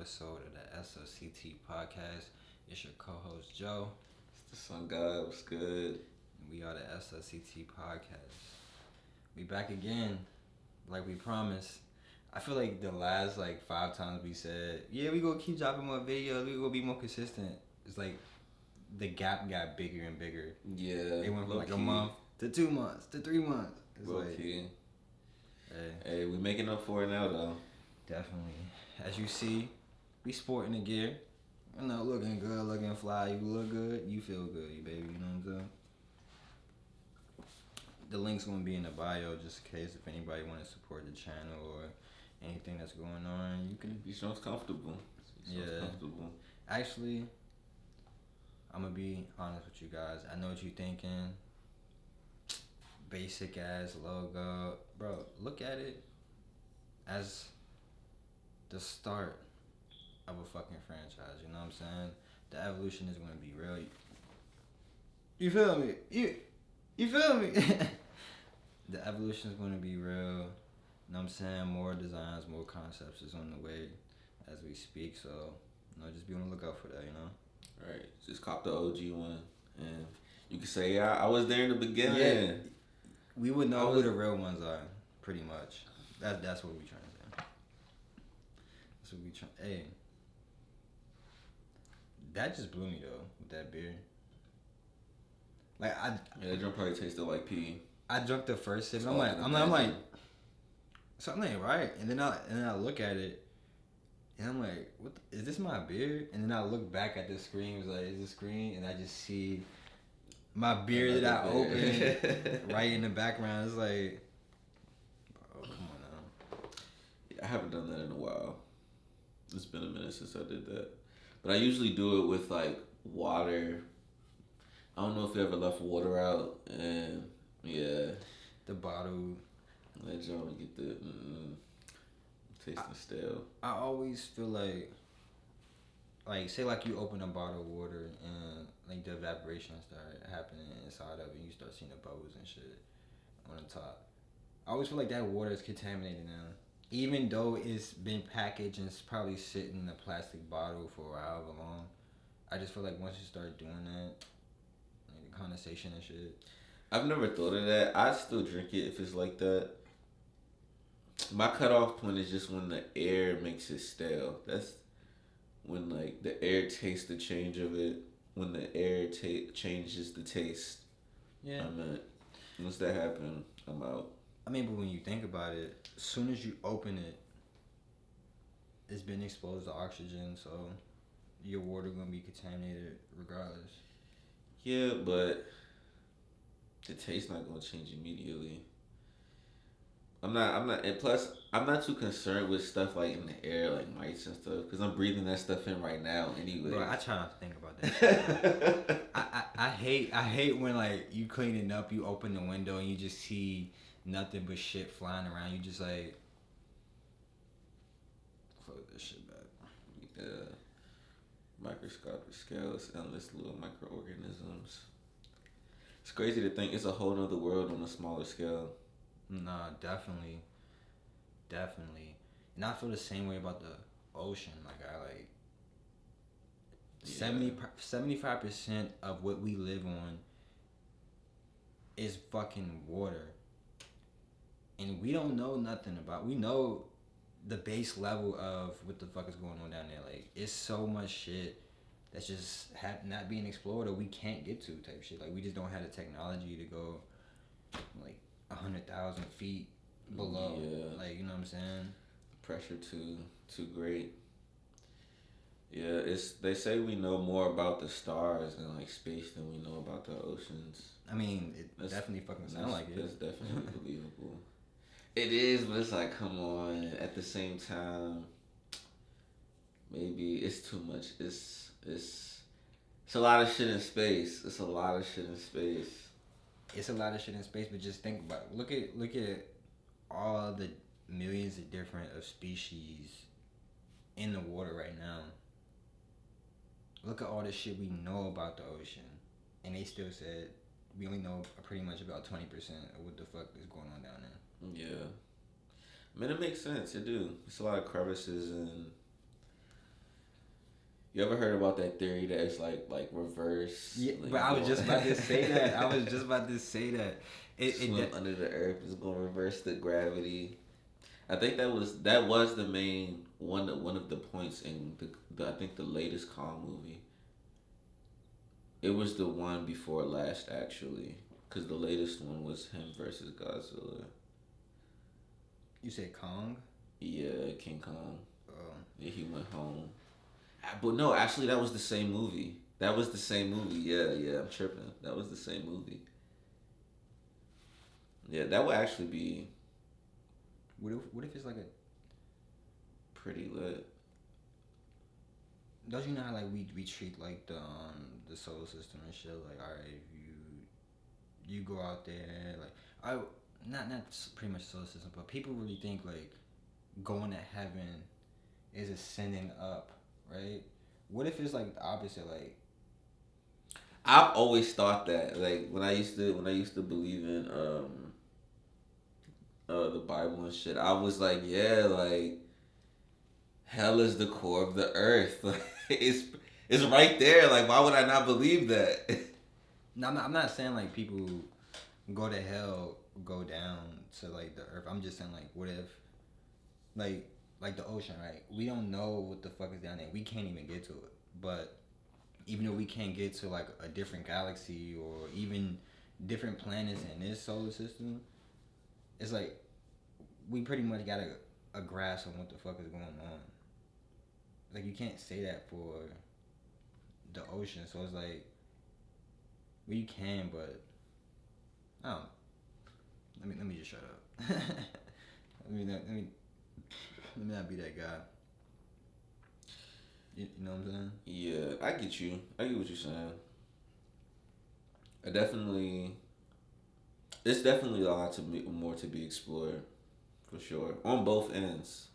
episode of the Slct podcast. It's your co-host Joe. It's the Sun God. What's good? We are the Slct podcast. We back again, like we promised. I feel like the last 5 times we said, yeah, we gonna keep dropping more videos. We gonna be more consistent. It's like the gap got bigger and bigger. Yeah. It went from a month to 2 months to 3 months. It's low key. Hey, we making up for it now though. Definitely. As you see, we sporting the gear. You know, looking good, looking fly. You look good, you feel good, you baby. You know what I'm saying? The link's gonna be in the bio just in case if anybody want to support the channel or anything that's going on. You can. You sounds comfortable. Comfortable. Actually, I'm gonna be honest with you guys. I know what you're thinking. Basic ass logo, bro. Look at it as the start of a fucking franchise. You know what I'm saying? The evolution is gonna be real. You feel me? You feel me? The evolution is gonna be real. You know what I'm saying? More designs, more concepts is on the way as we speak. So, just be on the lookout for that. You know. Right. Just cop the OG one, and you can say, yeah, I was there in the beginning. Yeah. We would know who the real ones are, pretty much. That's what we trying to say. That's what we trying. Hey, that just blew me though with that beer. Yeah, that drink probably tasted like pee. I drunk the first sip. I'm like, something ain't right. And then I look at it, and I'm like, is this my beer? And then I look back at the screen. It was like, is this screen? And I just see my beer that I opened right in the background. It's like, bro, come on now. Yeah, I haven't done that in a while. It's been a minute since I did that. But I usually do it with water. I don't know if you ever left water out, and yeah. The bottle. Let y'all get the tasting stale. I always feel like say you open a bottle of water and the evaporation start happening inside of it, and you start seeing the bubbles and shit on the top. I always feel like that water is contaminated now, even though it's been packaged and it's probably sitting in a plastic bottle for however long. I just feel like once you start doing that, the condensation and shit. I've never thought of that. I still drink it if it's like that. My cutoff point is just when the air makes it stale. That's when the air tastes the change of it. When the air changes the taste. Yeah. Once that happens, I'm out. But when you think about it, as soon as you open it, it's been exposed to oxygen, so your water gonna be contaminated regardless. Yeah, but the taste not gonna change immediately. I'm not, and plus, I'm not too concerned with stuff in the air, mites and stuff, because I'm breathing that stuff in right now anyway. Bro, I try not to think about that shit. I hate when you cleaning up, you open the window and you just see nothing but shit flying around. You just close this shit back. Yeah. Microscopic scales, endless little microorganisms. It's crazy to think it's a whole nother world on a smaller scale. Nah, definitely. And I feel the same way about the ocean. 75% of what we live on is fucking water. And we don't know nothing about. We know the base level of what the fuck is going on down there. It's so much shit that's just not being explored or we can't get to type shit. We just don't have the technology to go 100,000 feet below. Yeah. You know what I'm saying? Pressure too great. Yeah, they say we know more about the stars and space than we know about the oceans. It definitely fucking sound like it. That's definitely believable. It is, but it's come on. At the same time, maybe it's too much. It's a lot of shit in space. It's a lot of shit in space. It's a lot of shit in space, but just think about it. Look at all the millions of different species in the water right now. Look at all the shit we know about the ocean, and they still said we only know pretty much about 20% of what the fuck is going on down there. Yeah. It makes sense. It do. It's a lot of crevices and You ever heard about that theory that it's like reverse? Yeah, Like but I was just about to say that. I was just about to say that. swim under the earth is gonna reverse the gravity. I think that was the main one of the points in the I think the latest Kong movie. It was the one before last actually, because the latest one was him versus Godzilla. You said Kong? Yeah, King Kong. Oh. Yeah, he went home. But no, actually, that was the same movie. That was the same movie. Yeah, yeah, I'm tripping. That was the same movie. Yeah, that would actually be What if it's like a? pretty lit. Don't you know how like we treat like the solar system and shit? Like, all right, if you go out there, like I not pretty much solar system, but people really think like going to heaven is ascending up, right? What if it's like the opposite? Like, I've always thought that, like when I used to believe in the Bible and shit, I was like, yeah, like hell is the core of the earth. Like it's right there. Like why would I not believe that? no, I'm not saying like people go to hell, go down to like the earth. I'm just saying like, what if like the ocean, right? We don't know what the fuck is down there. We can't even get to it. But even though we can't get to like a different galaxy or even different planets in this solar system, it's like we pretty much got a grasp on what the fuck is going on. Like you can't say that for the ocean. So it's like, well, you can, but I don't. Let me just shut up. Let me not be that guy. You know what I'm saying? Yeah, I get you. I get what you're saying. I definitely. It's definitely a lot more to be explored, for sure, on both ends,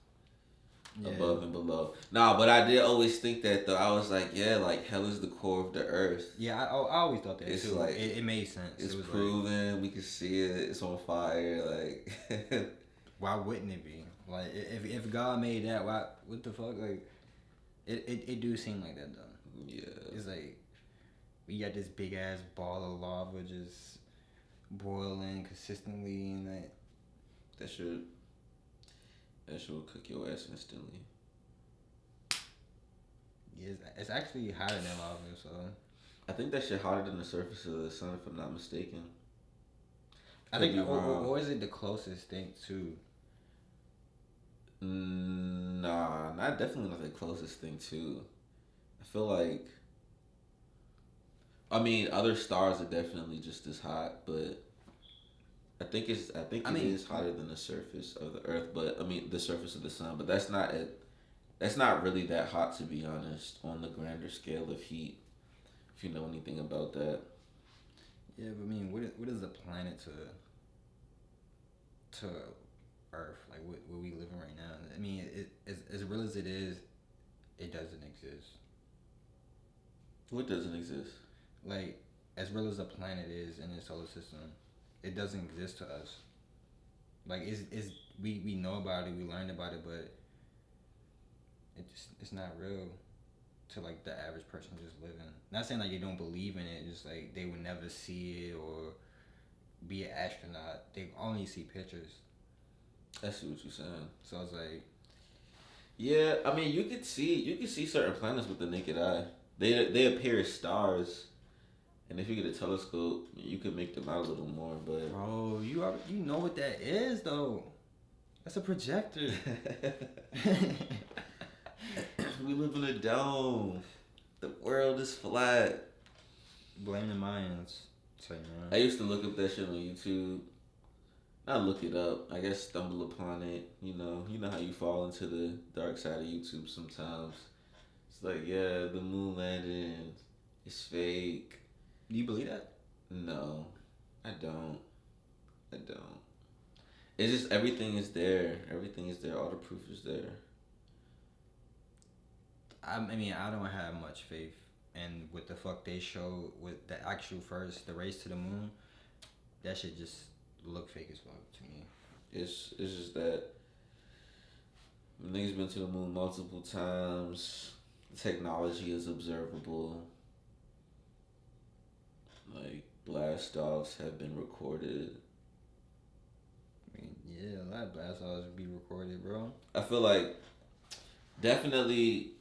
Yeah. above and below. Nah, but I did always think that though. I was like, yeah, like hell is the core of the earth. Yeah, I always thought that It's too. like It made sense. it's It was proven. Like, we can see it. It's on fire. Like, why wouldn't it be? Like, if God made that, why? What the fuck? Like, it do seem like that though. yeah, It's like we got this big ass ball of lava just boiling consistently, and that. that should that should cook your ass instantly. Yeah, it's actually hotter than lava. So I think that shit hotter than the surface of the sun, if I'm not mistaken. I Could think, be wrong. or is it the closest thing to? Nah, not definitely not the closest thing too. I feel like, I mean, other stars are definitely just as hot, but I mean, it is hotter than the surface of the Earth, but I mean the surface of the sun. But that's not it. That's not really that hot, to be honest, on the grander scale of heat. If you know anything about that. Yeah, but I mean, what is the planet to Earth, like what we live in right now? I mean, as real as it is, it doesn't exist. What doesn't exist? Like, as real as the planet is in the solar system, it doesn't exist to us. Like, we know about it, we learned about it, but it's not real to like the average person just living. Not saying like they don't believe in it, just like they would never see it or be an astronaut. They only see pictures. I see what you're saying. So it's like, Yeah, I mean, you could see certain planets with the naked eye. They appear as stars, and if you get a telescope, you could make them out a little more. But bro, you know what that is though. That's a projector. we live in a dome. The world is flat. Blame the Mayans. Say, man. I used to look up that shit on YouTube. Not look it up. I guess stumble upon it. You know how you fall into the dark side of YouTube sometimes. It's like, yeah, the moon landing. It's fake. Do you believe that? No, I don't. I don't. It's just everything is there. Everything is there. All the proof is there. I mean, I don't have much faith in what the fuck they show with the actual the race to the moon. That shit just look fake as fuck to me. It's just that niggas been to the moon multiple times. Technology is observable. Like blast offs have been recorded. I mean, yeah, a lot of blast offs be recorded, bro. I feel like definitely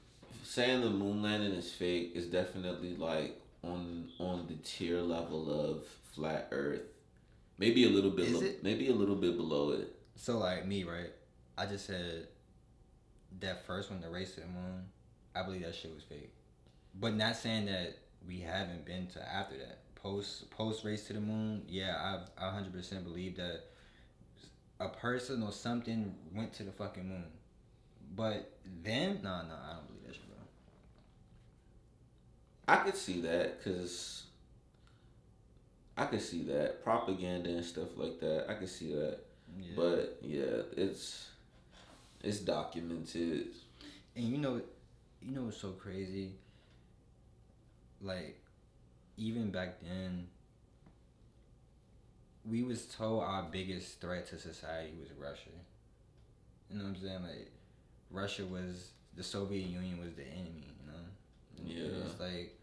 saying the moon landing is fake is definitely like on the tier level of flat Earth. Maybe a little bit, Is it? maybe a little bit below it. So like me, right? I just said that first one, the race to the moon. I believe that shit was fake, but not saying that we haven't been to after that. Post race to the moon, yeah, I 100% believe that a person or something went to the fucking moon. But then, no, I don't believe that shit, bro. I could see that because I could see that propaganda and stuff like that. I could see that, Yeah, but yeah, it's documented. and you know what's so crazy? Like even back then, we was told our biggest threat to society was Russia. You know what I'm saying? Like Russia was the Soviet Union was the enemy. You know, and Yeah, it's like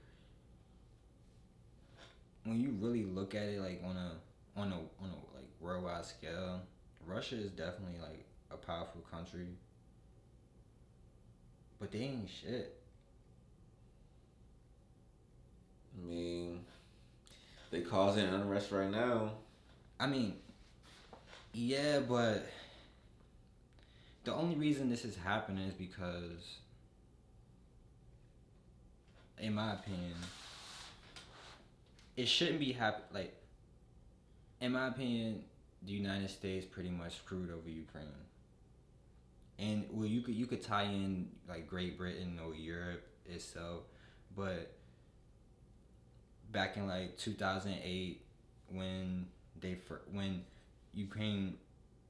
when you really look at it like on a like worldwide scale, Russia is definitely like a powerful country, but they ain't shit. I mean they causing unrest right now. I mean, yeah, but the only reason this is happening is because, in my opinion, it shouldn't be happen. Like, in my opinion, the United States pretty much screwed over Ukraine. And well, you could tie in like Great Britain or Europe itself, but back in like 2008 when when Ukraine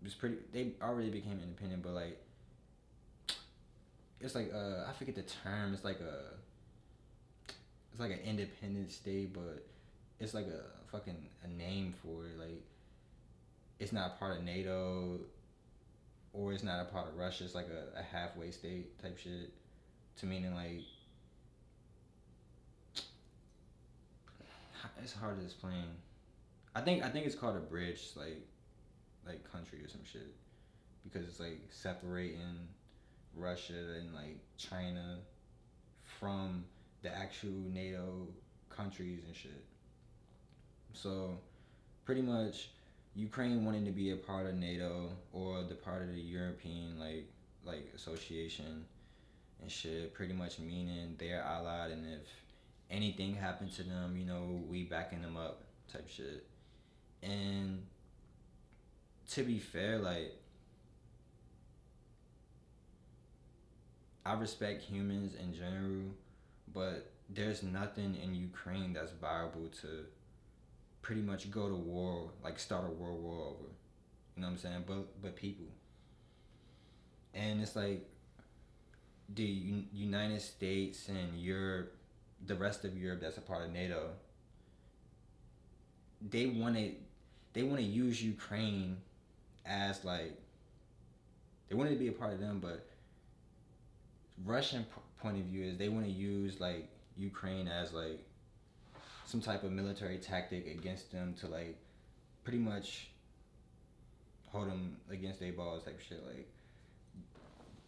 was pretty they already became independent, but like it's like I forget the term. It's like an independent state, but it's like a fucking a name for it. Like it's not part of NATO or it's not a part of Russia. It's like a halfway state type shit. To meaning like it's hard to explain. I think it's called a bridge like country or some shit because it's like separating Russia and like China from the actual NATO countries and shit. So pretty much Ukraine wanting to be a part of NATO or the part of the European like association and shit, pretty much meaning they're allied and if anything happened to them, we backing them up type shit. And to be fair, like I respect humans in general, but there's nothing in Ukraine that's viable to pretty much go to war, like start a world war over. You know what I'm saying? But people, and it's like the United States and Europe, the rest of Europe that's a part of NATO, they want to they want to use Ukraine as like they want to be a part of them, but Russian point of view is they want to use like Ukraine as like some type of military tactic against them to like pretty much hold them against their balls type shit. Like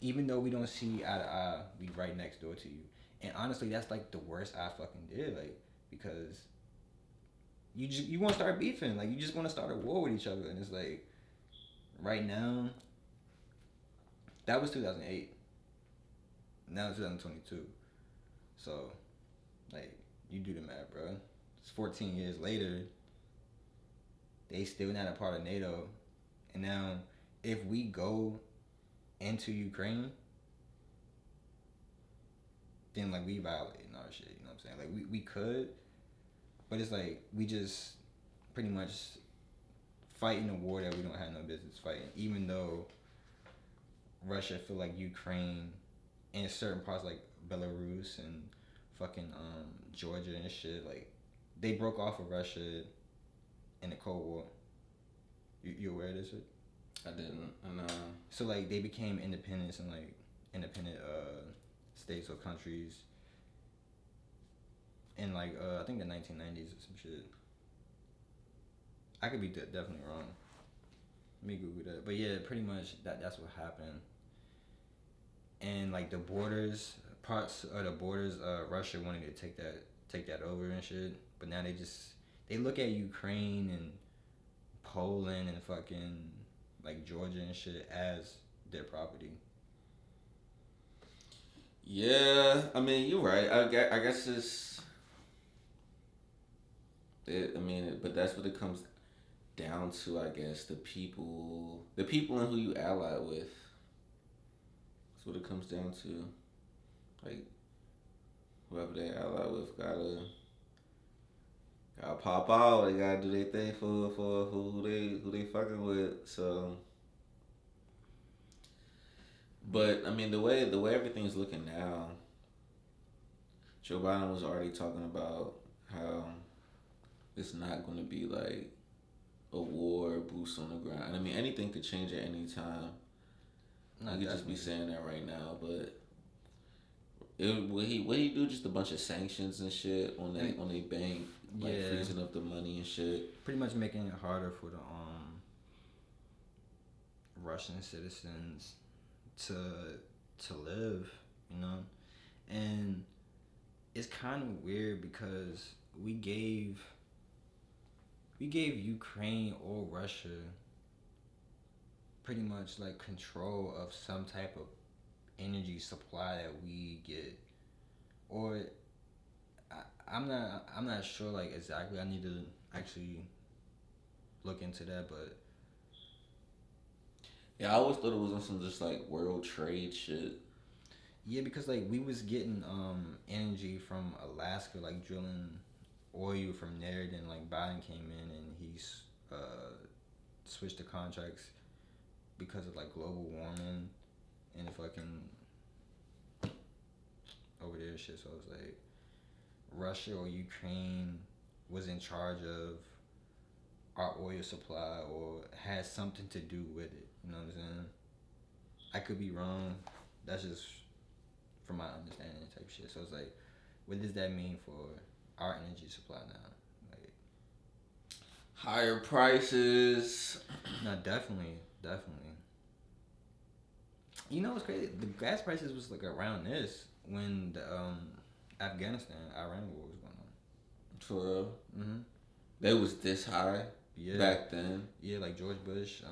even though we don't see eye to eye, we right next door to you. And honestly, that's like the worst I fucking did. Like because you want to start beefing. Like you just want to start a war with each other, and it's like right now that was 2008. Now it's 2022. So like you do the math, bro. It's 14 years later. They still not a part of NATO, and now if we go into Ukraine, then like we violating our shit. You know what I'm saying? Like we could, but it's like we just pretty much fighting a war that we don't have no business fighting. Even though Russia feel like Ukraine and certain parts like Belarus and fucking Georgia and shit, like they broke off of Russia in the Cold War. You aware of this shit? I didn't. And So like they became independents and like independent states or countries in like I think the 1990s or some shit. I could be definitely wrong. Let me Google that. But yeah, pretty much that's what happened. And like the borders, parts of the borders, Russia wanted to take that over and shit. But now they look at Ukraine and Poland and fucking like Georgia and shit as their property. Yeah, I mean, you're right. I guess I mean, but that's what it comes down to. I guess the people and who you ally with. That's what it comes down to. Like whoever they ally with gotta pop out. They gotta do their thing for who they fucking with. So, but I mean, the way everything's looking now, Joe Biden was already talking about how it's not going to be like a war, boots on the ground. I mean, anything could change at any time. I could just be saying that right now, but what he do? Just a bunch of sanctions and shit on they bank, like freezing up the money and shit. Pretty much making it harder for the Russian citizens to live, you know, and it's kind of weird because we gave Ukraine or Russia pretty much like control of some type of energy supply that we get, or I'm not sure like exactly. I need to actually look into that, but yeah, I always thought it was on some just like world trade shit. Yeah, because like we was getting energy from Alaska, like drilling oil from there. Then like Biden came in and he's switched the contracts because of like global warming and the fucking over there shit. So it's like Russia or Ukraine was in charge of our oil supply or has something to do with it. You know what I'm saying? I could be wrong. That's just from my understanding type shit. So it's like, what does that mean for our energy supply now? Like higher prices. No, definitely. You know what's crazy? The gas prices was like around this when the Afghanistan, Iran war was going on. For real? Mm-hmm. They was this high back then. Yeah, like George Bush,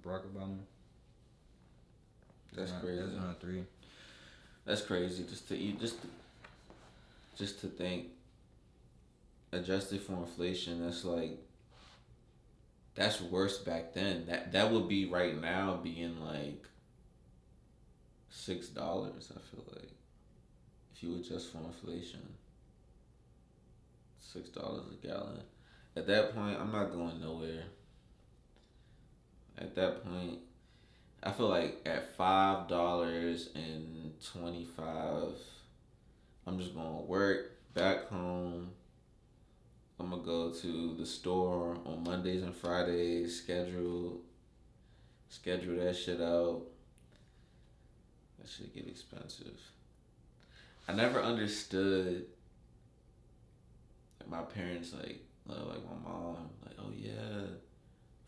Barack Obama. That's crazy. That's around 3. That's crazy. Just to think, adjusted for inflation, that's worse back then. That would be right now being like $6. I feel like if you adjust for inflation, $6 a gallon. At that point, I'm not going nowhere. At that point, I feel like at $5.25, I'm just gonna work back home. I'm gonna go to the store on Mondays and Fridays, schedule that shit out. That shit get expensive. I never understood like my parents like my mom like, oh yeah,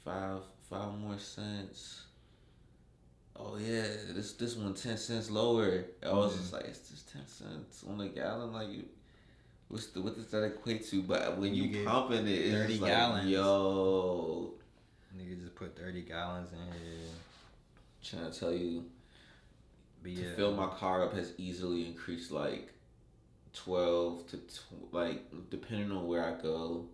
five more cents. Oh yeah, this one 10 cents lower. I was just like, it's just 10 cents on a gallon. Like, what does that equate to? But when you pumping it, it's 30 gallons. Like, yo, nigga just put 30 gallons in here. Trying to tell you, to fill my car up has easily increased like 12 to like depending on where I go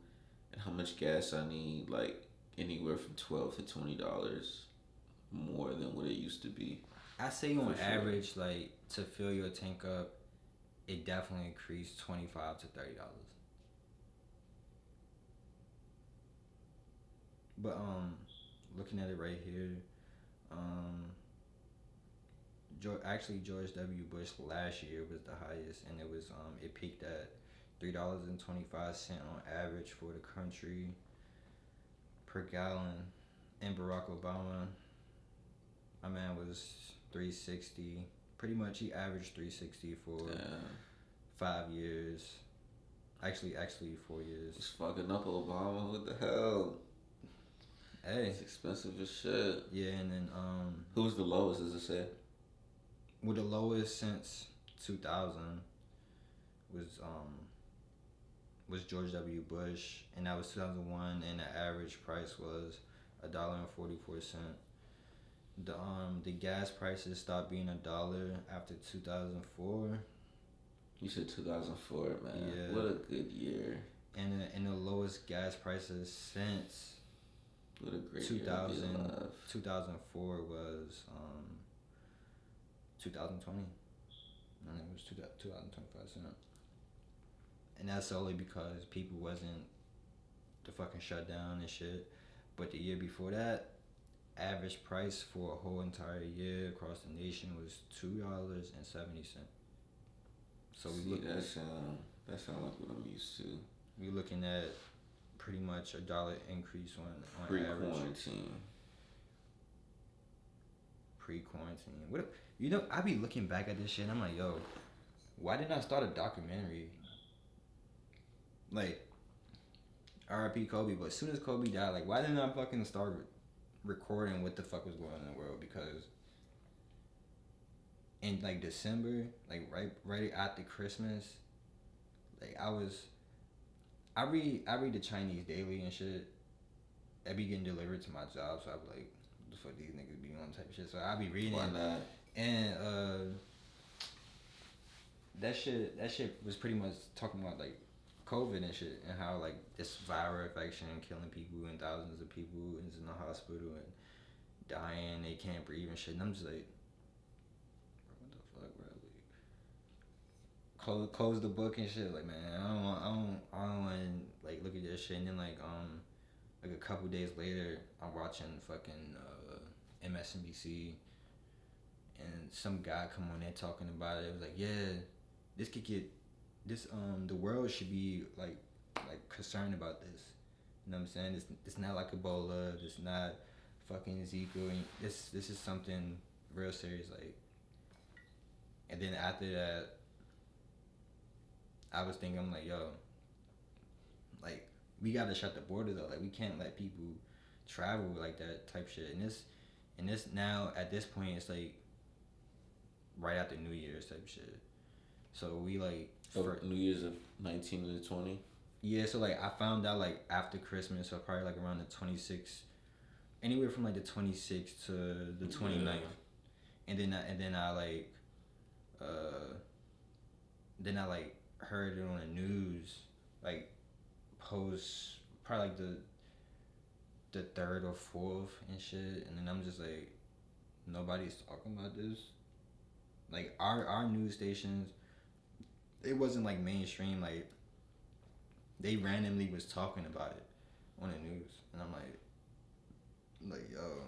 and how much gas I need, like anywhere from $12 to $20 more than what it used to be. I say on average, like to fill your tank up, it definitely increased $25 to $30. But looking at it right here, George W. Bush last year was the highest, and it was it peaked at $3.25 on average for the country per gallon. And Barack Obama, my man, was $3.60 Pretty much, he averaged 360 for 5 years. Actually, 4 years. It's fucking up Obama. What the hell? Hey, it's expensive as shit. Yeah, and then who's the lowest? Does it say? Well, the lowest since 2000 was George W. Bush, and that was 2001, and the average price was $1.44. The gas prices stopped being $1 after 2004. You said 2004, man. Yeah. What a good year. And the lowest gas prices since what a great 2004 was 2020. And it was 2025 cents. And that's only because people wasn't the fucking shutdown and shit. But the year before that, average price for a whole entire year across the nation was $2.70. So that sound like what I'm used to. We're looking at pretty much $1 increase on pre-quarantine. Pre-quarantine. What I be looking back at this shit and I'm like, yo, why didn't I start a documentary? Like, R.I.P. Kobe, but as soon as Kobe died, like, why didn't I fucking start recording what the fuck was going on in the world? Because in like December, like right after Christmas, like I read the Chinese Daily and shit. I be getting delivered to my job, so I be like, what the fuck these niggas be on type of shit. So I be reading. Why not? And that shit was pretty much talking about like COVID and shit, and how like this viral infection killing people, and thousands of people is in the hospital and dying, they can't breathe and shit. And I'm just like, what the fuck, bro? Like, close the book and shit. Like, man, I don't want to like look at this shit. And then like a couple days later, I'm watching fucking MSNBC, and some guy come on there talking about it. It was like, yeah, this could get this the world should be like concerned about this. You know what I'm saying? It's not like Ebola. It's not fucking Zika. This is something real serious. Like, and then after that, I was thinking, I'm like, yo, like, we gotta shut the border though. Like, we can't let people travel like that type shit. And this now at this point, it's like right after New Year's type shit. So we like for New Year's of 19 to 20. Yeah, so like I found out like after Christmas, so probably like around the 26th, anywhere from like the 26th to the 29th. Yeah. And then I like heard it on the news, like post probably like the 3rd or 4th and shit, and then I'm just like, nobody's talking about this. Like our news stations, it wasn't like mainstream. Like, they randomly was talking about it on the news, and I'm like, yo,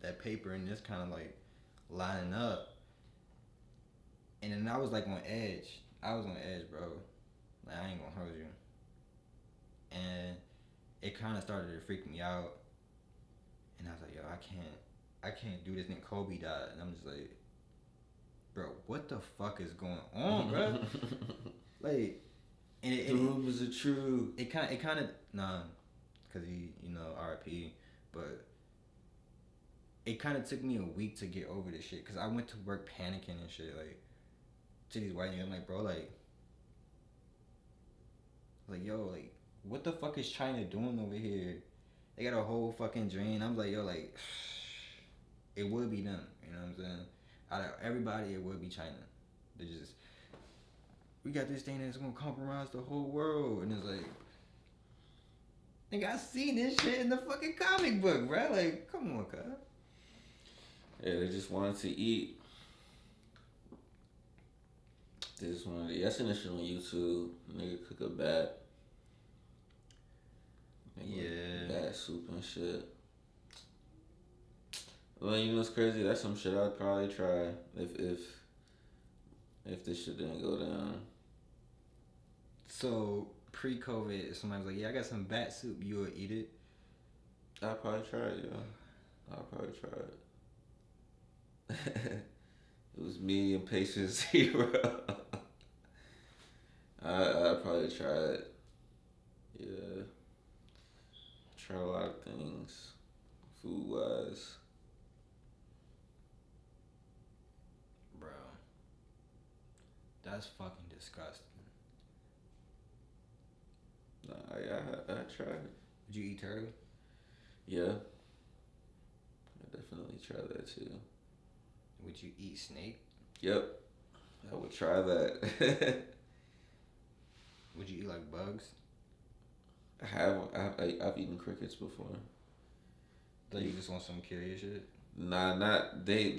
that paper and this kind of like lining up. And then I was like on edge. I was on edge, bro. Like, I ain't gonna hold you. And it kind of started to freak me out. And I was like, yo, I can't do this. And Kobe died, and I'm just like, bro, what the fuck is going on, bro? Like, and the rumors are true. It kind of nah, cause he, R.I.P. But it kind of took me a week to get over this shit, cause I went to work panicking and shit, like, to these white niggas. I'm like, bro, like, yo, like, what the fuck is China doing over here? They got a whole fucking drain. I'm like, yo, like, it would be them. You know what I'm saying? Out of everybody, it would be China. They just, we got this thing that's gonna compromise the whole world, and it's like, nigga, I seen this shit in the fucking comic book, bro. Like, come on, cuz. Yeah, they just wanted to eat. They just wanted to eat. I seen this shit on YouTube. Nigga cook a bat. Yeah. Bat soup and shit. Well, you know what's crazy? That's some shit I'd probably try if this shit didn't go down. So pre-COVID, somebody's like, yeah, I got some bat soup. You would eat it? I'd probably try it, yeah. I'd probably try it. It was me and patient zero. I probably tried. Yeah, tried a lot of things, food wise. Bro, that's fucking disgusting. Nah, I tried. Would you eat turtle? Yeah, I definitely tried that too. Would you eat snake? Yep, I would try that. Would you eat like bugs? I've eaten crickets before. Like you just want some curious shit? Nah, not they.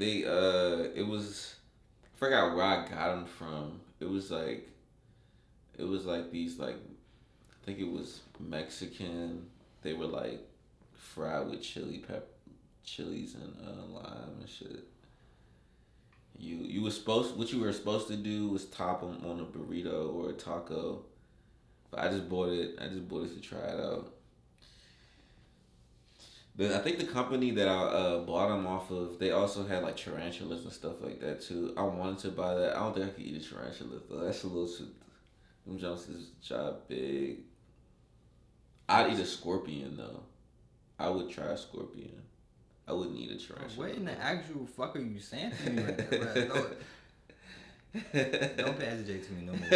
It was. I forgot where I got them from. It was like these like. I think it was Mexican. They were like fried with chilies and lime and shit. You was supposed what you were supposed to do was top them on a burrito or a taco. But I just bought it. I just bought it to try it out. I think the company that I bought them off of, they also had like tarantulas and stuff like that too. I wanted to buy that. I don't think I could eat a tarantula though. That's a little too. Them jumps is job big. I'd eat a scorpion though. I would try a scorpion. I wouldn't eat a tarantula. What in the actual fuck are you saying to me right now, bro? Don't pass the J to me no more.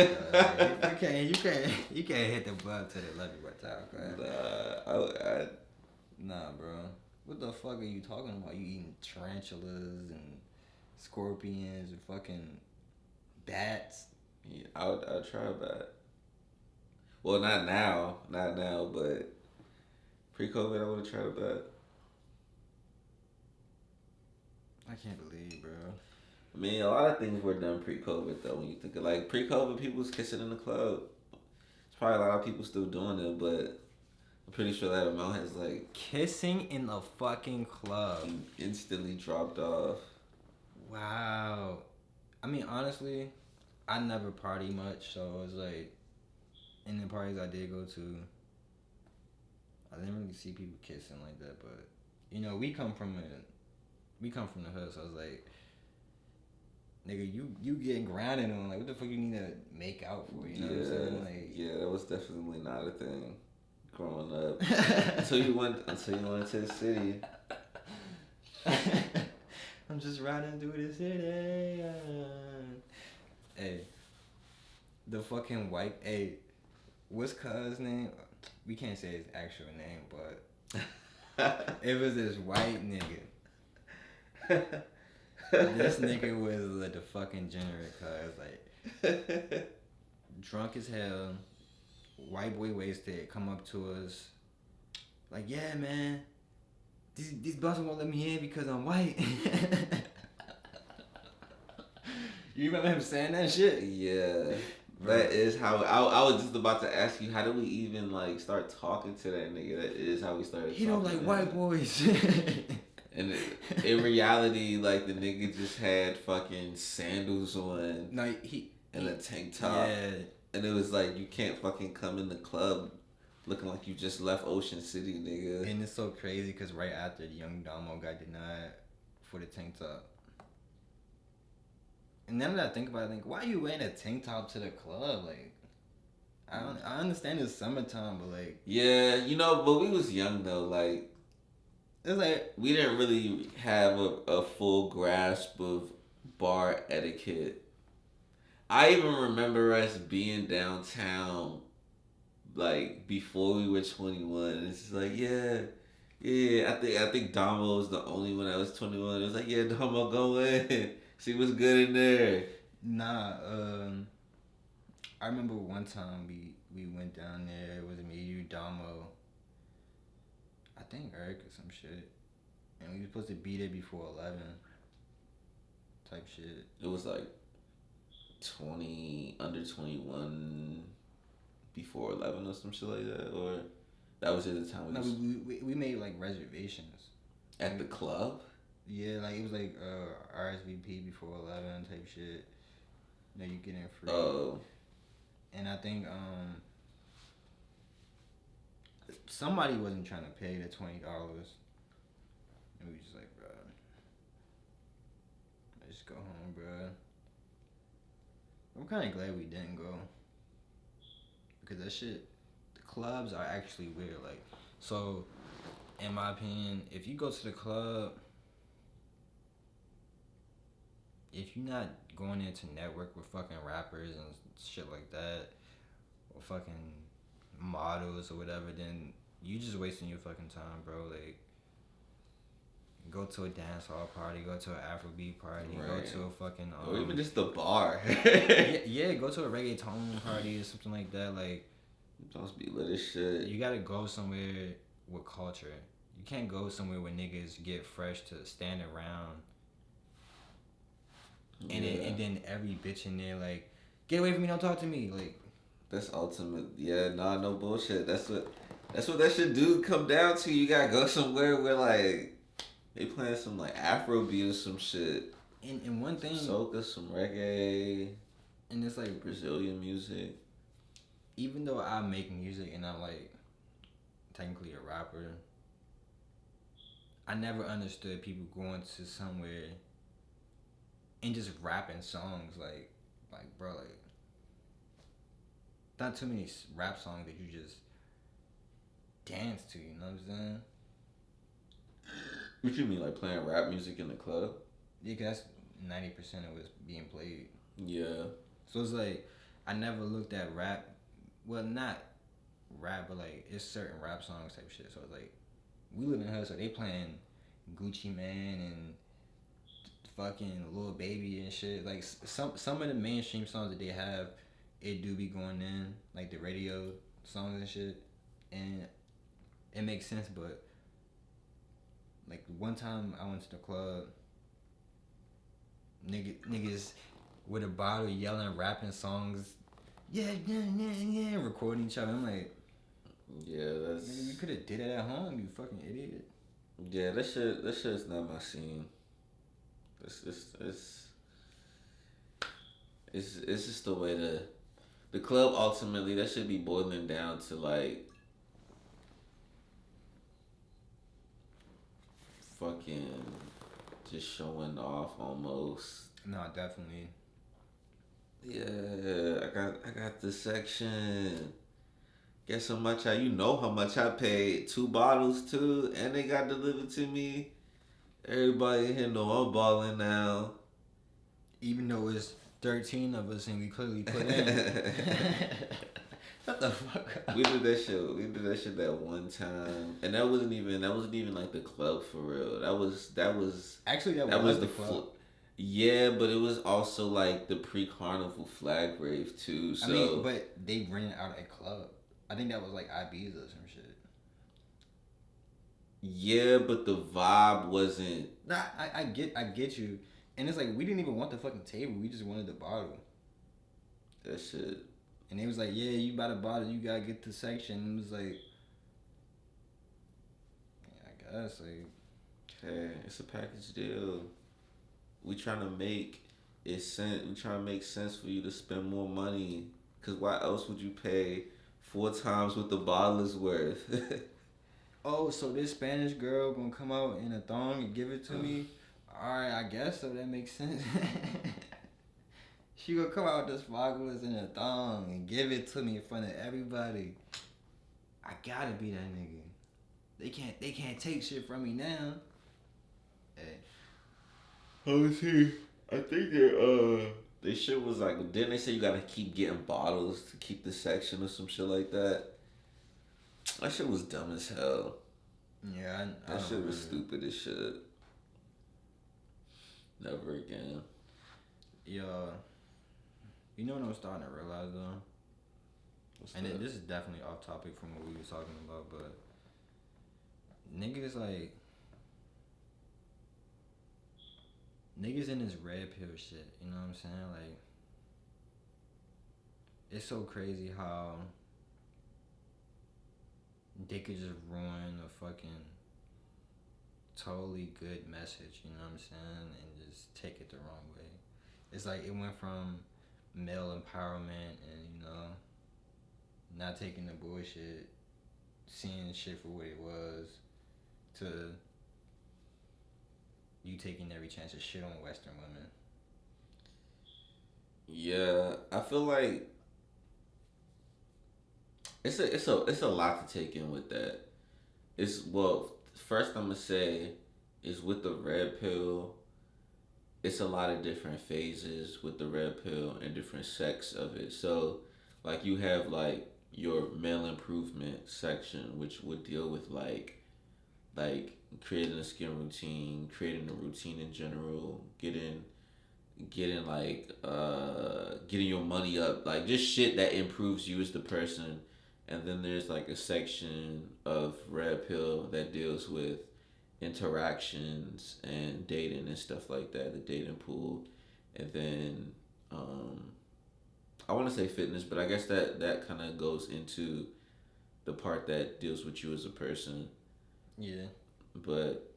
You can't hit the button till they love you right now. Nah, bro. What the fuck are you talking about? You eating tarantulas and scorpions and fucking bats? Yeah, I'll try a bat. Well, not now, but pre-COVID, I would have tried a bat. I can't believe, bro. I mean, a lot of things were done pre-COVID though. When you think of like pre-COVID, people was kissing in the club. There's probably a lot of people still doing it, but I'm pretty sure that amount has like kissing in a fucking club instantly dropped off. Wow. I mean, honestly, I never party much, so it was like, in the parties I did go to, I didn't really see people kissing like that. But you know, we come from the hood, so it's like, nigga, you getting grounded on, like, what the fuck you need to make out for? You know what I'm saying? Like, yeah, that was definitely not a thing growing up until you went to the city. I'm just riding through the city. Hey, the fucking white. Hey, what's cuz name? We can't say his actual name, but it was this white nigga. This nigga was like the fucking generate cuz, like, drunk as hell, white boy wasted, come up to us, like, yeah, man, these bosses won't let me in because I'm white. You remember him saying that shit? Yeah. Bro. That is how I was just about to ask you, how do we even like start talking to that nigga? That is how we started. He don't like white boys. And in reality, like, the nigga just had fucking sandals on. No, and a tank top. Yeah. And it was like, you can't fucking come in the club looking like you just left Ocean City, nigga. And it's so crazy because right after the young Damo got denied for the tank top. And now that I think about it, I think, why are you wearing a tank top to the club? Like, I understand it's summertime, but like, yeah, you know, but we was young though. Like, it's like we didn't really have a full grasp of bar etiquette. I even remember us being downtown, like, before we were 21, and it's just like, yeah. I think Damo was the only one that was 21. It was like, yeah, Damo, go in. See what's good in there. Nah, I remember one time we went down there. It was me, you, Damo, I think Eric or some shit, and we were supposed to be there before 11. Type shit. It was like under 21 before 11 or some shit like that, or that was just the time we made like reservations at the club. Yeah, like it was like RSVP before 11 type shit. You know, you get in free. Oh. And I think somebody wasn't trying to pay the $20. And we just like, bro. Just go home, bro. I'm kind of glad we didn't go because that shit. The clubs are actually weird. Like, so in my opinion, if you go to the club, if you're not going in to network with fucking rappers and shit like that, or fucking models or whatever, then you just wasting your fucking time, bro. Like, go to a dance hall party, go to an Afrobeat party, right. Go to a fucking or even just the bar. yeah, go to a reggaeton party or something like that. Like, it's supposed to be lit as shit. You gotta go somewhere with culture. You can't go somewhere where niggas get fresh to stand around. And then every bitch in there like, get away from me, don't talk to me. Like, that's ultimate. Yeah, nah, no bullshit. That's what that shit do come down to. You gotta go somewhere where like they playing some like Afrobeat or some shit. And one thing, some soca, some reggae, and it's like Brazilian music. Even though I make music and I'm like technically a rapper, I never understood people going to somewhere and just rapping songs like bro, like not too many rap songs that you just dance to. You know what I'm saying? What you mean, like playing rap music in the club? Yeah, 'cause that's 90% of what's being played. Yeah. So it's like I never looked at rap. Well, not rap, but like it's certain rap songs type shit. So it's like we live in the hood, so they playing Gucci Mane and fucking Lil Baby and shit. Like some of the mainstream songs that they have, it do be going in like the radio songs and shit, and it makes sense. But like one time I went to the club, niggas with a bottle yelling, rapping songs. Yeah, recording each other. I'm like, yeah, that's. You could have did it at home, you fucking idiot. Yeah, that shit's not my scene. It's just the way the club ultimately that should be boiling down to like fucking just showing off almost. No, definitely. Yeah, I got this section. Guess how much you know how much I paid. 2 bottles too, and they got delivered to me. Everybody here know I'm balling now. Even though it's 13 of us and we clearly put in. What the fuck? We did that shit that one time, and that wasn't even like the club for real. That was actually that was the club. Yeah, but it was also like the pre-carnival flag rave too. So I mean, but they rented out a club. I think that was like Ibiza or some shit. Yeah, but the vibe wasn't. Nah, I get you, and it's like we didn't even want the fucking table. We just wanted the bottle. That shit. And they was like, yeah, you buy the bottle, you gotta get the section. And it was like, yeah, I guess like, hey, it's a package deal. We trying to make it sense. We trying to make sense for you to spend more money. Cause why else would you pay 4 times what the bottle is worth? Oh, so this Spanish girl gonna come out in a thong and give it to me? Alright, I guess so. That makes sense. She gonna come out with this sparklers in a thong and give it to me in front of everybody. I gotta be that nigga. They can't take shit from me now. Hey. Oh, see, I think they shit was like, didn't they say you gotta keep getting bottles to keep the section or some shit like that? That shit was dumb as hell. Yeah, that shit was stupid as shit. Never again. Yo, you know what I'm starting to realize though? And this is definitely off topic from what we were talking about, but niggas in this red pill shit, you know what I'm saying? Like, it's so crazy how they could just ruin a fucking totally good message, you know what I'm saying? And just take it the wrong way. It's like it went from male empowerment and, you know, not taking the bullshit, seeing shit for what it was, to you taking every chance to shit on Western women. Yeah, I feel like it's a lot to take in with that. It's well, first I'm gonna say is with the red pill. It's a lot of different phases with the red pill and different sects of it. So, like you have like your male improvement section, which would deal with like creating a skin routine, creating a routine in general, getting your money up, like just shit that improves you as the person. And then there's like a section of red pill that deals with interactions and dating and stuff like that, the dating pool. And then I want to say fitness, but I guess that kind of goes into the part that deals with you as a person. Yeah. But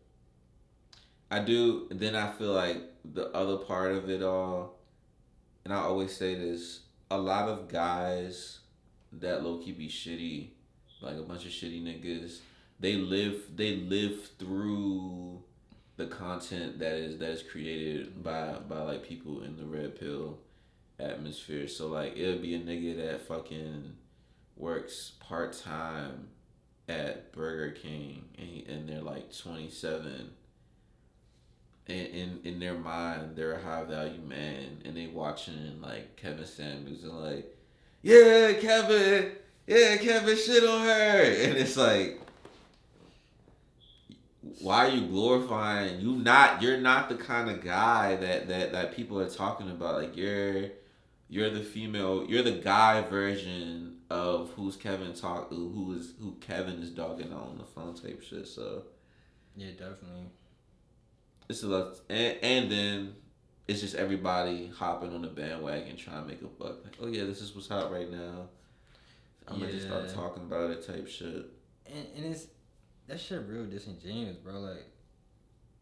I do. Then I feel like the other part of it all, and I always say this: a lot of guys that low key be shitty, like a bunch of shitty niggas. They live through the content that is created by like people in the red pill atmosphere. So like it'll be a nigga that fucking works part time at Burger King and they're like 27 and in their mind they're a high value man and they watching like Kevin Samuels and like yeah Kevin shit on her and it's like why are you glorifying you're not the kind of guy that people are talking about like you're the female you're the guy version of who Kevin is dogging on the phone type shit so Yeah, definitely. it's a lot, and then it's just everybody hopping on the bandwagon trying to make a buck. Like, oh yeah, this is what's hot right now. I'm gonna just start Yeah. talking about it, type shit. And it's that shit real disingenuous, bro. Like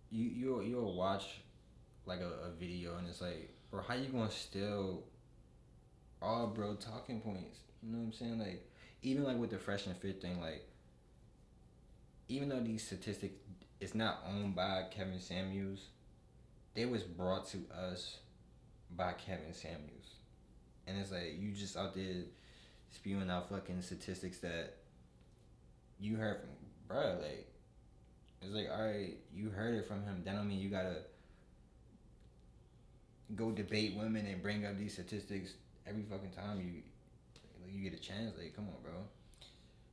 you'll watch like a video and it's like, bro, how you gonna steal all bro talking points? You know what I'm saying? Like even like with the fresh and fit thing, like even though these statistics it's not owned by Kevin Samuels, they was brought to us by Kevin Samuels. And it's like you just out there spewing out fucking statistics that you heard from bro, like it's like alright, you heard it from him. That don't mean you gotta go debate women and bring up these statistics every fucking time you get a chance. Like, come on, bro.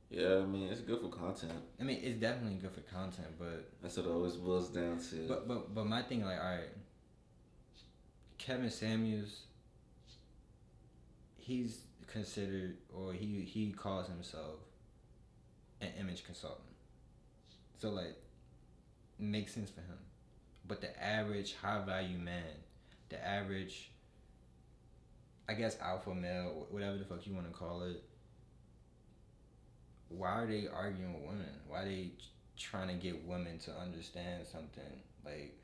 Yeah, I mean it's good for content. I mean, it's definitely good for content, but That's what it always boils down to. but my thing, like, all right, Kevin Samuels, he's considered or he calls himself an image consultant. So like, it makes sense for him. But the average high value man, the average, I guess alpha male, whatever the fuck you want to call it, why are they arguing with women? Why are they trying to get women to understand something? Like,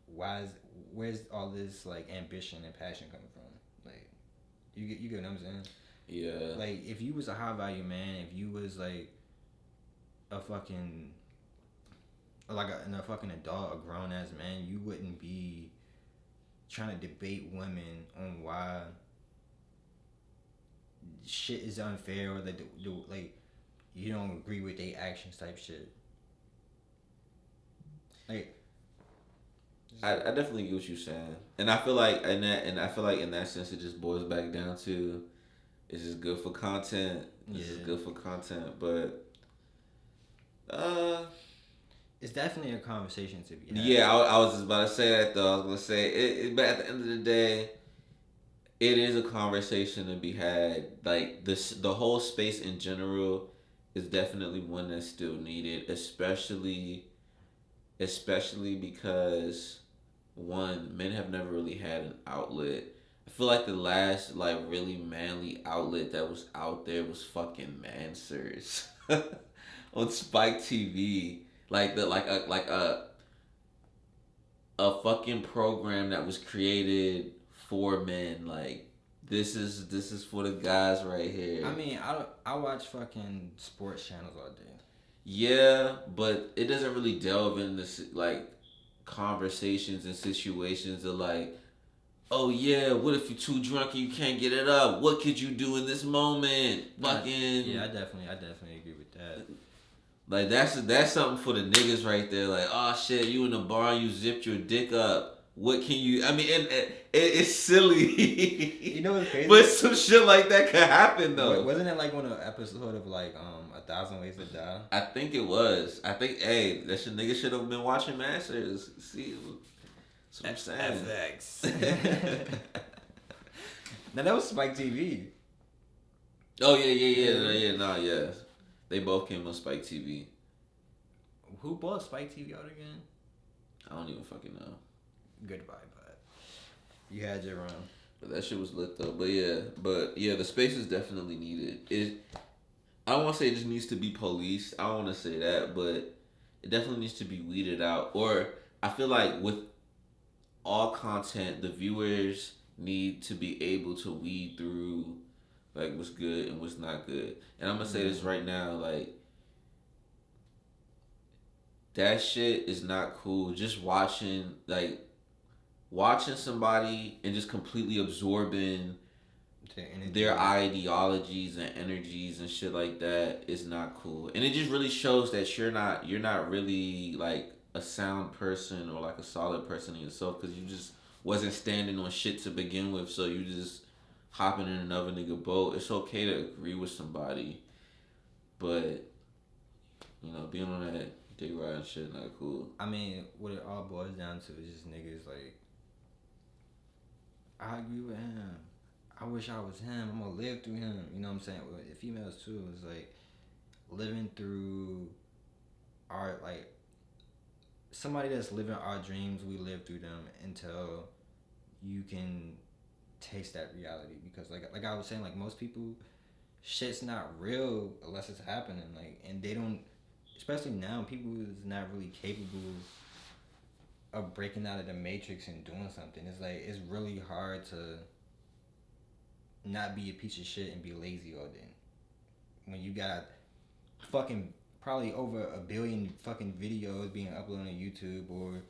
why is where's all this like ambition and passion coming from? Like, you get what I'm saying? Yeah. Like, if you was a high value man, if you was like a fucking like a fucking adult, a grown ass man, you wouldn't be trying to debate women on why shit is unfair or like you don't agree with their actions type shit. Like, I definitely get what you're saying, and I feel like in that sense it just boils back down to it's just good for content. This is yeah, good for content, but uh, it's definitely a conversation to be had. yeah, I was just about to say that though. I was gonna say but at the end of the day, it is a conversation to be had. Like the whole space in general is definitely one that's still needed, especially because one, men have never really had an outlet. I feel like the last like really manly outlet that was out there was fucking Mansers on Spike TV. Like the like a fucking program that was created for men. Like this is for the guys right here. I mean, I watch fucking sports channels all day. Yeah, but it doesn't really delve into like conversations and situations of like oh yeah, what if you're too drunk and you can't get it up? What could you do in this moment? Fucking Yeah, I definitely agree with that. like that's something for the niggas right there. Like, oh shit, you in the bar, you zipped your dick up. What can you? I mean, it's silly. You know what's crazy? But some shit like that could happen though. Wasn't it like on an episode of like 1,000 Ways to Die? I think it was. I think, hey, that shit nigga should have been watching Masters. See, that's what I'm saying. FX. Now that was Spike TV. Oh yeah. They both came on Spike TV. Who bought Spike TV out again? I don't even fucking know. Goodbye, bud. You had your run. But that shit was lit though. But yeah, the space is definitely needed. I don't want to say it just needs to be policed. I don't want to say that, but it definitely needs to be weeded out. Or I feel like with all content, the viewers need to be able to weed through like what's good and what's not good. And I'm gonna say this right now, like that shit is not cool. Just watching somebody and just completely absorbing their ideologies and energies and shit like that is not cool. And it just really shows that you're not really like a sound person or like a solid person in yourself, because you just wasn't standing on shit to begin with. So you just hopping in another nigga boat. It's okay to agree with somebody, but being on that dick ride and shit not cool. I mean, what it all boils down to is just niggas like, I agree with him. I wish I was him. I'm gonna live through him. You know what I'm saying? Well, females too is like living through our like somebody that's living our dreams. We live through them until you can taste that reality. Because like I was saying, like most people, shit's not real unless it's happening. Like, and they don't. Especially now, people is not really capable of breaking out of the matrix and doing something. It's like it's really hard to not be a piece of shit and be lazy all day when you got fucking probably over 1 billion fucking videos being uploaded on YouTube, or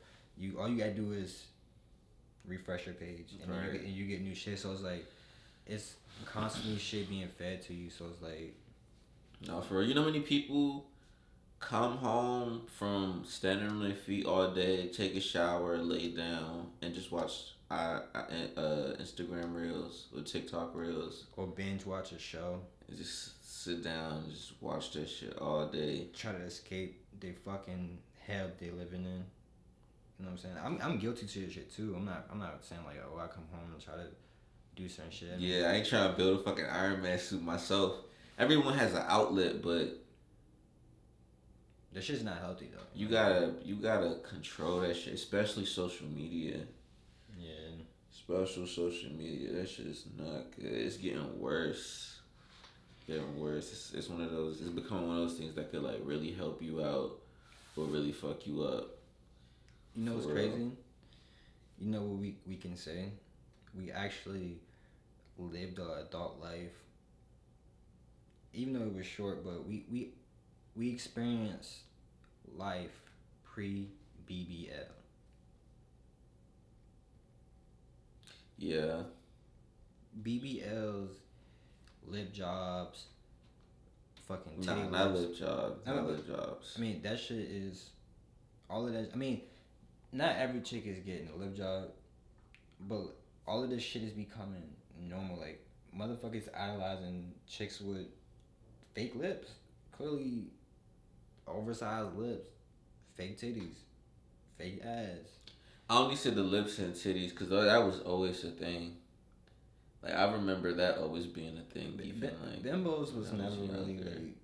all you gotta do is refresh your page and, right. you get new shit. So it's like it's constantly shit being fed to you. So it's like, no, for real. You know how many people come home from standing on their feet all day, take a shower, lay down, and just watch Instagram reels or TikTok reels, or binge watch a show, and just sit down and just watch that shit all day, try to escape the fucking hell they living in. You know what I'm saying? I'm guilty to this shit too. I'm not saying like, oh, I come home and try to do certain shit. Yeah, I ain't trying to build a fucking Iron Man suit myself. Everyone has an outlet, but that shit's not healthy though. You gotta control that shit, especially social media. Yeah. Special social media, that shit is not good. It's getting worse. It's one of those. It's becoming one of those things that could like really help you out or really fuck you up. You know what's crazy? You know what we can say? We actually lived an adult life, even though it was short. But we experienced life pre-BBL. Yeah. BBLs, lip jobs, fucking not lip jobs. Not lip jobs. I mean, that shit is all of that. I mean, not every chick is getting a lip job, but all of this shit is becoming normal. Like, motherfuckers idolizing chicks with fake lips, clearly oversized lips, fake titties, fake ass. I only said the lips and titties because that was always a thing. Like, I remember that always being a thing. Bimbos was never really like.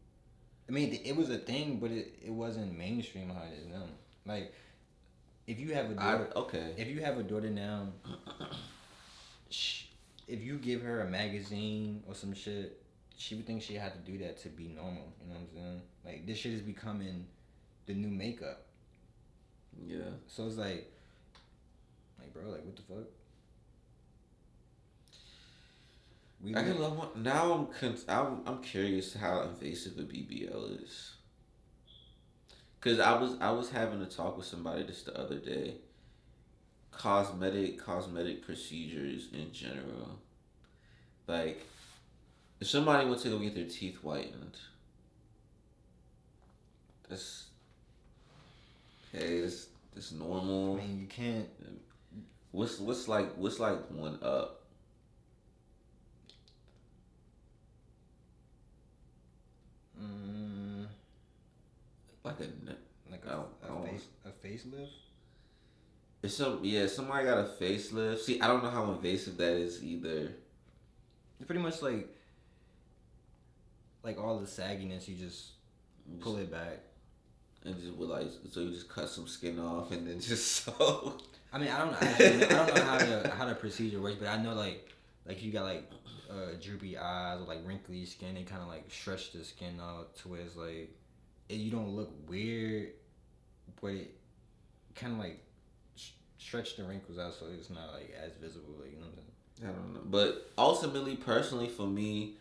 I mean, it was a thing, but it wasn't mainstream how it is now. Like, if you have a daughter, if you have a daughter now, if you give her a magazine or some shit, she would think she had to do that to be normal. You know what I'm saying? Like, this shit is becoming the new makeup. Yeah. So it's like bro, like what the fuck? I'm curious how invasive a BBL is. Cause I was having a talk with somebody just the other day, cosmetic procedures in general. Like, if somebody went to go get their teeth whitened, that's hey, that's I normal. mean, you can't. What's like one up? Mm, Like a like I don't want. a facelift. It's somebody got a facelift. See, I don't know how invasive that is either. It's pretty much like all the sagginess. You just pull it back. And just with like, so you just cut some skin off and then just sew. I mean, I don't know how the procedure works, but I know like you got like droopy eyes or like wrinkly skin. They kind of like stretch the skin out to where it's like you don't look weird, but it kind of like stretch the wrinkles out so it's not like as visible. Like, you know what I'm saying? I don't know, but ultimately, personally, for me,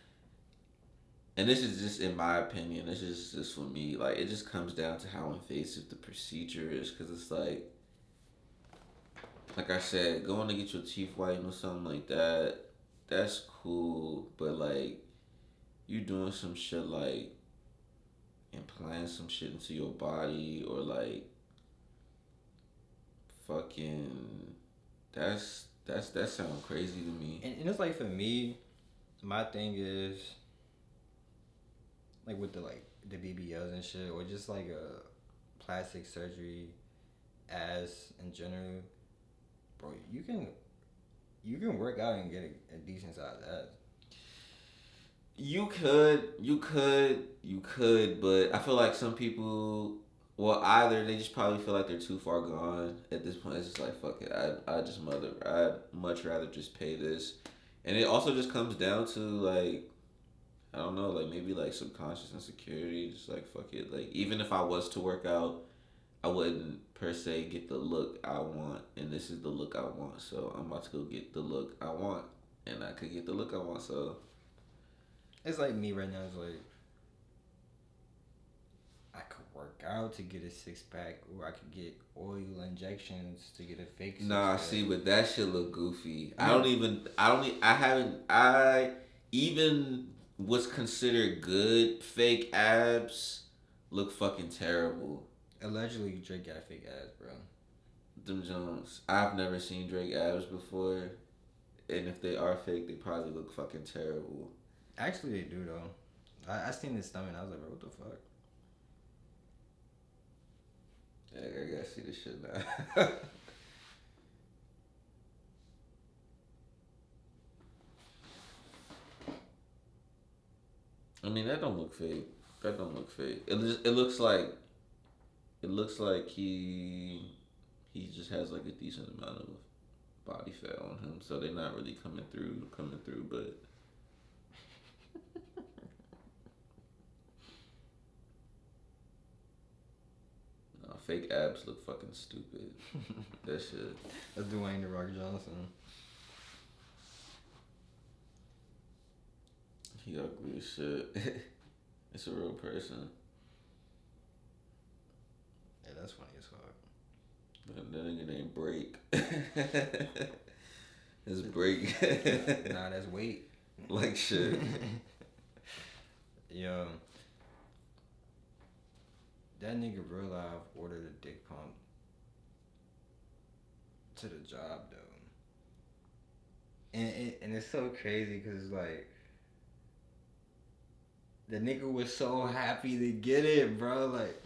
and this is just in my opinion, this is just for me. Like, it just comes down to how invasive the procedure is, because it's like I said, going to get your teeth whitened or something like that, that's cool. But like, you doing some shit like implanting some shit into your body or like fucking, that sounds crazy to me. And it's like for me, my thing is like with the BBLs and shit, or just like a plastic surgery, ass in general, bro. You can work out and get a decent sized ass. You could, but I feel like some people, well, either they just probably feel like they're too far gone at this point. It's just like fuck it. I'd much rather just pay this, and it also just comes down to like, I don't know, like maybe like subconscious insecurity. Just like fuck it. Like, even if I was to work out, I wouldn't per se get the look I want, and this is the look I want. So I'm about to go get the look I want, and I could get the look I want. So It's like me right now. It's like I could work out to get a six pack, or I could get oil injections to get a fake six nah, pack. see, but that shit look goofy. I even what's considered good fake abs look fucking terrible. Allegedly, Drake got a fake ass, bro. Them Jones. I've never seen Drake abs before, and if they are fake, they probably look fucking terrible. Actually, they do though. I seen his stomach. And I was like, bro, what the fuck? Yeah, I gotta see this shit now. I mean, that don't look fake. That don't look fake. It looks like he just has like a decent amount of body fat on him, so they're not really coming through. But no, fake abs look fucking stupid. That shit. That's Dwayne the Rock Johnson. He ugly as shit. It's a real person. Yeah, that's funny as fuck. That nigga named Break. His Break. Nah, that's weight. Like shit. Yo, that nigga real life ordered a dick pump to the job though, and it's so crazy because like the nigga was so happy to get it, bro. Like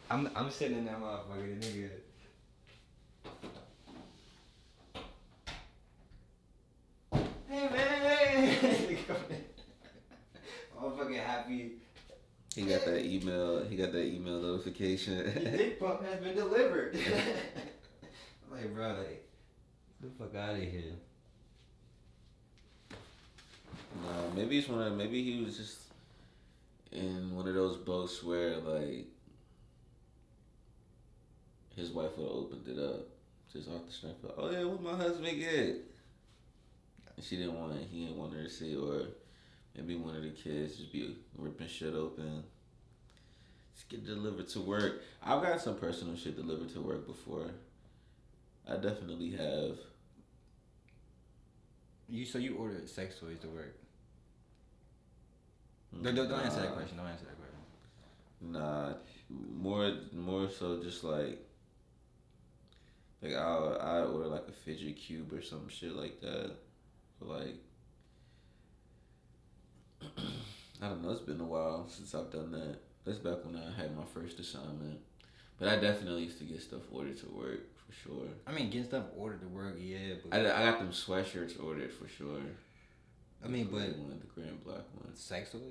I'm sitting in that motherfucker, the nigga. Hey man, I'm fucking happy. He got that email. He got that email notification. Your dick pump has been delivered. I'm like, bro, like, get the fuck out of here. Nah, maybe he was just in one of those boats where like his wife would have opened it up just off the strength of, oh yeah, what my husband get? And he didn't want her to see, or maybe one of the kids just be ripping shit open. Just get delivered to work. I've got some personal shit delivered to work before. I definitely have. So you ordered sex toys to work? Don't answer that question. Don't answer that question. Nah, more so just like I order like a fidget cube or some shit like that. Like I don't know. It's been a while since I've done that. That's back when I had my first assignment. But I definitely used to get stuff ordered to work for sure. I mean, getting stuff ordered to work, yeah. But I got them sweatshirts ordered for sure. I mean, but the gray and black one. Sex toys?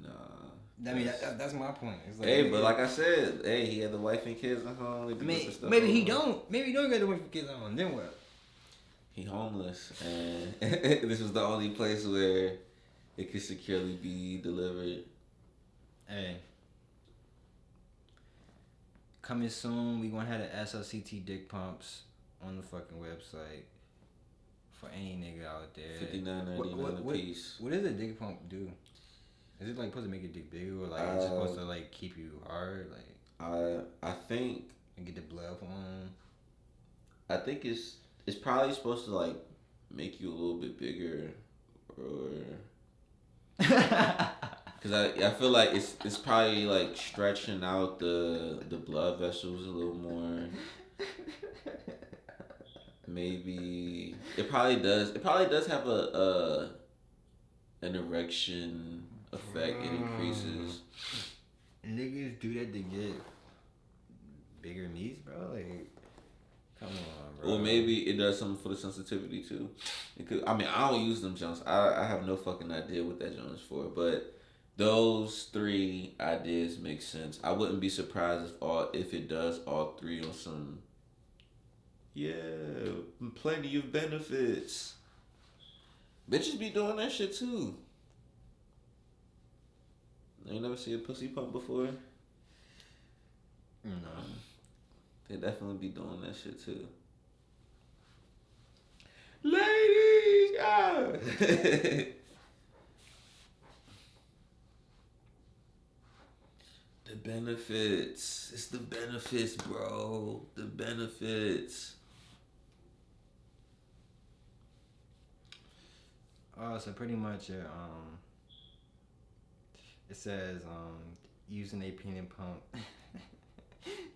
Nah. I mean, that's my point. It's like, hey, but like I said, hey, he had the wife and kids at home. I mean, maybe he don't. Maybe he don't got the wife and kids at home. Then what? He homeless, and this was the only place where it could securely be delivered. Hey. Coming soon, we gonna have the Slct dick pumps on the fucking website for any nigga out there. $59.99 a piece. What does a dick pump do? Is it like supposed to make your dick bigger, or like it's supposed to like keep you hard, like? I think. And get the blood flowing. I think it's probably supposed to like make you a little bit bigger, or. Cause I feel like it's probably like stretching out the blood vessels a little more. Maybe it probably does. It probably does have an erection effect. It increases. Niggas do that to get bigger meats, bro. Like, come on, bro. Or maybe it does something for the sensitivity too. It could. I mean, I don't use them Jones. I have no fucking idea what that Jones is for, but. Those three ideas make sense. I wouldn't be surprised if it does all three on some. Yeah, plenty of benefits. Bitches be doing that shit too. You never see a pussy pump before? No. They definitely be doing that shit too. Ladies, ah! The benefits. It's the benefits, bro. The benefits. Oh, so pretty much it says using a penis pump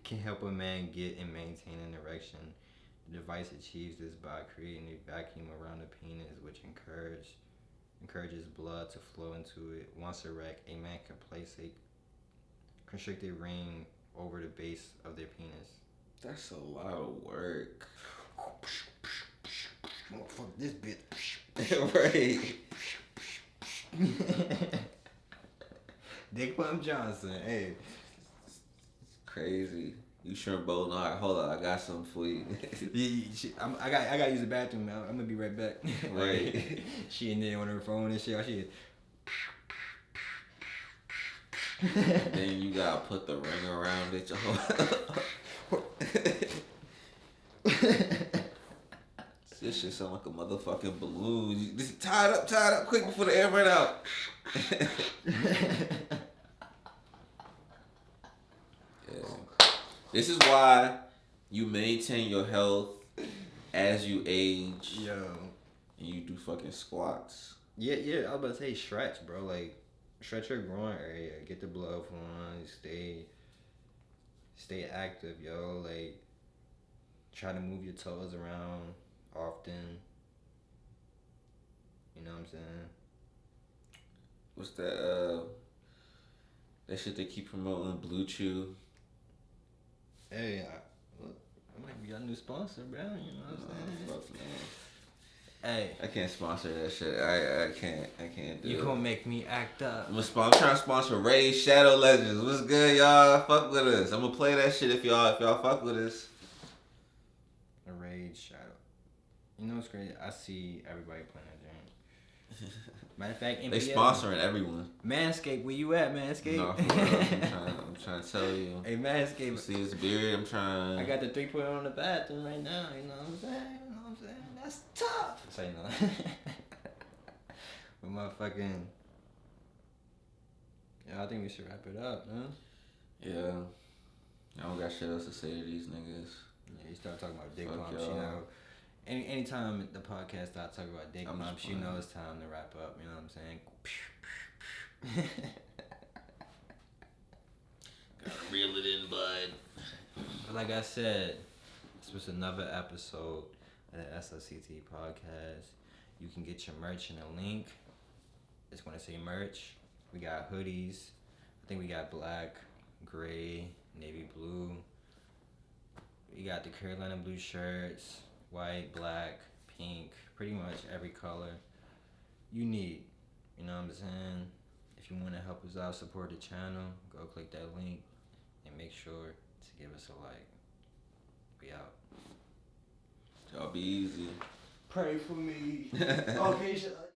can help a man get and maintain an erection. The device achieves this by creating a vacuum around the penis, which encourages blood to flow into it. Once erect, a man can place a constricted ring over the base of their penis. That's a lot of work. Oh, fuck this bitch. Right. Dick Pump Johnson, hey. It's crazy. You sure bold? All right, hold on. I got something for you. I got to use the bathroom now. I'm gonna be right back. Right. She in there on her phone and shit. She. Then you gotta put the ring around it. This shit sound like a motherfucking balloon. You just tie it up quick before the air run out. Yeah. This is why you maintain your health as you age. Yo. And you do fucking squats. Yeah. I was about to say stretch, bro. Like, stretch your groin area. Get the blood flowing. Stay active, yo. Like, try to move your toes around often. You know what I'm saying? What's that? That shit they keep promoting, Blue Chew. Hey, I might be our new sponsor, bro. You know what I'm saying? Fuck no. Hey, I can't sponsor that shit. I can't do it. You gonna make me act up. I'm trying to sponsor Raid Shadow Legends. What's good, y'all? Fuck with us. I'm gonna play that shit if y'all fuck with us. A Raid Shadow. You know what's crazy? I see everybody playing that game. Matter of fact, they sponsoring everyone. Manscaped, where you at, Manscaped? No, for real. I'm trying to tell you. Hey, Manscaped. You see his beard? I'm trying. I got the 3-pointer on the bathroom right now. You know what I'm saying? That's tough. So you know. But motherfucking. Yeah, I think we should wrap it up, man. Yeah. I don't got shit else to say to these niggas. Yeah, you start talking about dick Fuck bumps, y'all. you know. Anytime the podcast start talking about dick I'm bumps, just you know playing. it's time to wrap up. You know what I'm saying? Gotta reel it in, bud. But like I said, this was another episode of the Slct podcast. You can get your merch in a link. It's going to say merch. We got hoodies. I think we got black, gray, navy blue. We got the Carolina blue shirts, white, black, pink, pretty much every color you need. You know what I'm saying? If you want to help us out, support the channel, go click that link and make sure to give us a like. We out. Y'all be easy. Pray for me. Okay,